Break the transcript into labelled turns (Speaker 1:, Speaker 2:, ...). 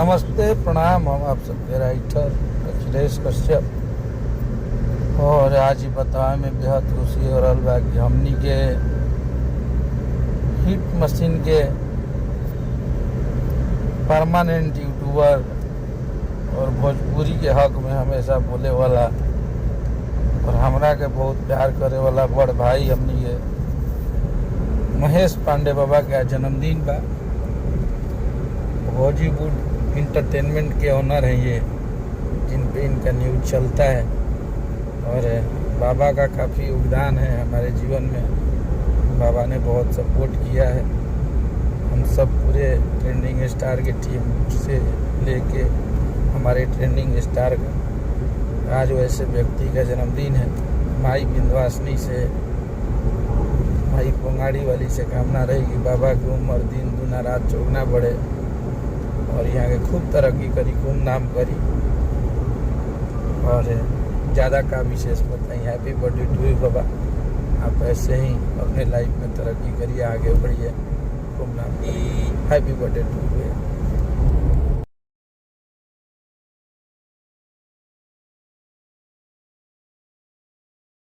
Speaker 1: नमस्ते प्रणाम। हम आप सबके राइटर अखिलेश कश्यप और आज ही बताए में बेहद खुशी हो रहा बा कि हमनी के हिट मशीन के परमानेंट यूट्यूबर और भोजपुरी के हक में हमेशा बोले वाला और हमरा के बहुत प्यार करे वाला बड़ भाई हमनी के महेश पांडे बाबा का जन्मदिन बा। बॉलीवुड इंटरटेनमेंट के ऑनर हैं ये, जिन पे इनका न्यूज चलता है और बाबा का काफ़ी योगदान है हमारे जीवन में। बाबा ने बहुत सपोर्ट किया है। हम सब पूरे ट्रेंडिंग स्टार की टीम से लेके हमारे ट्रेंडिंग स्टार का आज वैसे व्यक्ति का जन्मदिन है। माई विंध्यवासिनी से, माई पोंगाड़ी वाली से कामना रहेगी बाबा की उम्र दिन दुना रात चौगना बढ़े और यहाँ के खूब तरक्की करी, खूब नाम करी और ज़्यादा का विशेष बताइए। हैप्पी बर्थडे टू यू बाबा। आप ऐसे ही अपने लाइफ में तरक्की करिए, आगे बढ़िए, खूब नाम करिए। Happy birthday to you.